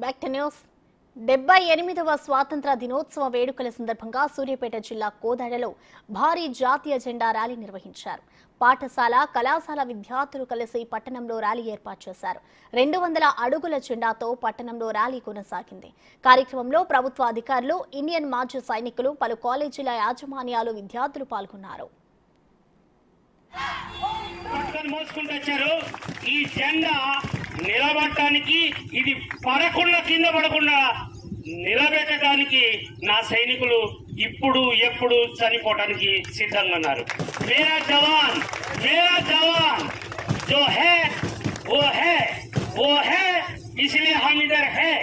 Back to news 78వ స్వాతంత్ర దినోత్సవ వేడుకల సందర్భంగా సూర్యాపేట జిల్లా కోదాడలో భారీ జాతీయ జెండా ర్యాలీ నిర్వహించారు. పాఠశాల కళాశాల విద్యార్థులు కలిసి పట్టణంలో ర్యాలీ ఏర్పాటు చేశారు. 200 అడుగుల జెండాతో పట్టణంలో ర్యాలీ కొనసాగింది. కార్యక్రమంలో ప్రభుత్వ అధికారులు, ఇండియన్ మాజీ సైనికులు, పలు కాలేజీల యాజమాన్యాలు, విద్యార్థులు పాల్గొన్నారు. ఈ జెండా నిలబడటానికి, ఇది పడకుండా కింద పడకుండా నిలబెట్టడానికి నా సైనికులు ఇప్పుడు ఎప్పుడు చనిపోవడానికి సిద్ధంగా ఉన్నారు. మేరా జవాన్ जो है वो है इसलिए हम इधर है.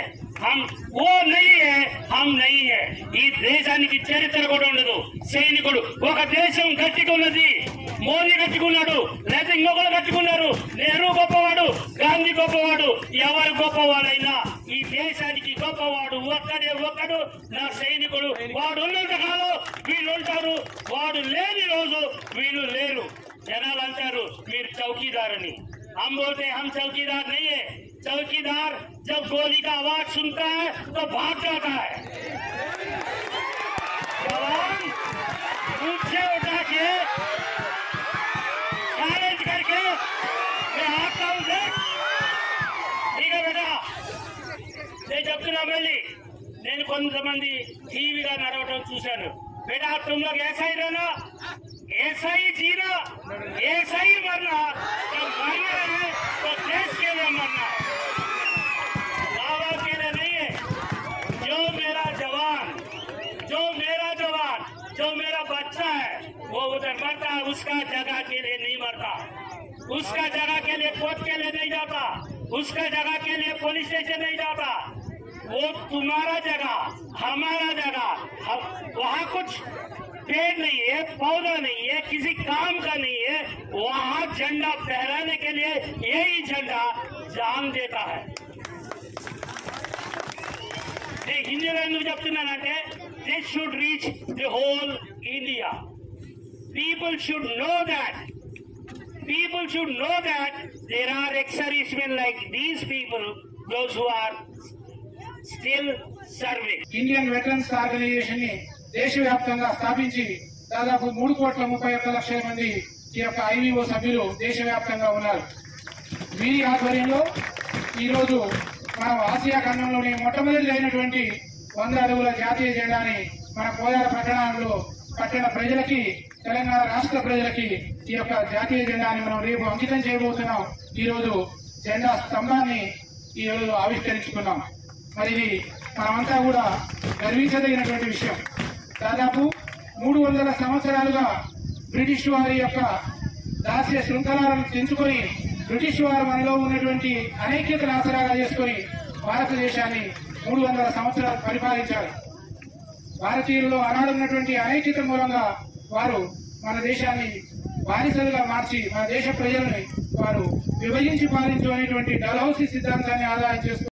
हम वो नहीं है, हम नहीं है. ఈ దేశానికి చరిత్ర కూడా ఉండదు. సైనికుడు ఒక దేశం కట్టుకున్నది, మోదీ కట్టుకున్నాడు, లేదా ఇంకొకరు కట్టుకున్నారు. నెహ్రూ గొప్పవాడు, గాంధీ గొప్పవాడు, ఎవరు గొప్పవాడైనా ఈ దేశానికి గొప్పవాడు ఒక్కడు నా సైనికుడు. వాడు ఉన్నంత కాలం వీళ్ళు ఉంటారు, వాడు లేని రోజు వీళ్ళు లేరు. జనాలు అంటారు మీరు చౌకీదార్ అని. हम बोलते हम चौकीदार नहीं है. चौकीदार जब गोली का आवाज सुनता है तो भाग जाता है. जवान ऊंचे उठा के चैलेंज करके मैं आता हूं. ठीक है बेटा, నేను చెప్తున్నా. మళ్ళీ నేను కొంతమంది టీవీగా నడవటం చూశాను. बेटा तुम लोग ऐसा ही रहना, ऐसा ही जीना, ऐसा ही मरना. जब मरना है तो देश के लिए मरना है, बाबा के लिए नहीं है. जो मेरा जवान जो मेरा बच्चा है वो उधर मरता है, उसका जगह के लिए नहीं मरता, उसका जगह के लिए कोर्ट के लिए नहीं जाता, उसका जगह के लिए पुलिस स्टेशन नहीं जाता. वो तुम्हारा जगह, हमारा जगह. वहाँ कुछ पेड़ नहीं है, पौधा नहीं है, किसी काम का नहीं है. वहाँ झंडा फहराने के लिए यही झंडा जान देता है. हिंदीలో ఎందుకు చెప్తున్నానంటే this should reach the whole India. People should know that there are ex-servicemen like these people, those who are still serving. Indian veterans organisation ని దేశవ్యాప్తంగా స్థాపించి దాదాపు 3,31,00,000 మంది ఈ యొక్క ఐవీఓ సభ్యులు దేశవ్యాప్తంగా ఉన్నారు. వీరి ఆధ్వర్యంలో ఈరోజు మనం ఆసియా ఖండంలోని మొట్టమొదటి అయినటువంటి 100 అడుగుల జాతీయ జెండాని మన కోదాడ పట్టణ ప్రజలకి, తెలంగాణ రాష్ట్ర ప్రజలకి ఈ యొక్క జాతీయ జెండాని మనం రేపు అంకితం చేయబోతున్నాం. ఈరోజు జెండా స్తంభాన్ని ఈరోజు ఆవిష్కరించుకున్నాం. మరి ఇది మనమంతా కూడా గర్వించదగినటువంటి విషయం. దాదాపు 300 సంవత్సరాలుగా బ్రిటిష్ వారి యొక్క దాస్య శృంఖలాలను తెంచుకొని, బ్రిటిష్ వారు మనలో ఉన్నటువంటి అనైక్యతను ఆసరాగా చేసుకొని భారతదేశాన్ని 300 సంవత్సరాలు పరిపాలించారు. భారతీయుల్లో ఆనాడున్నటువంటి అనైక్యత మూలంగా వారు మన దేశాన్ని బానిసలుగా మార్చి మన దేశ ప్రజల్ని వారు విభజించి పాలించు అనేటువంటి డల్హౌసీ సిద్ధాంతాన్ని ఆదాయం చేసుకున్నారు.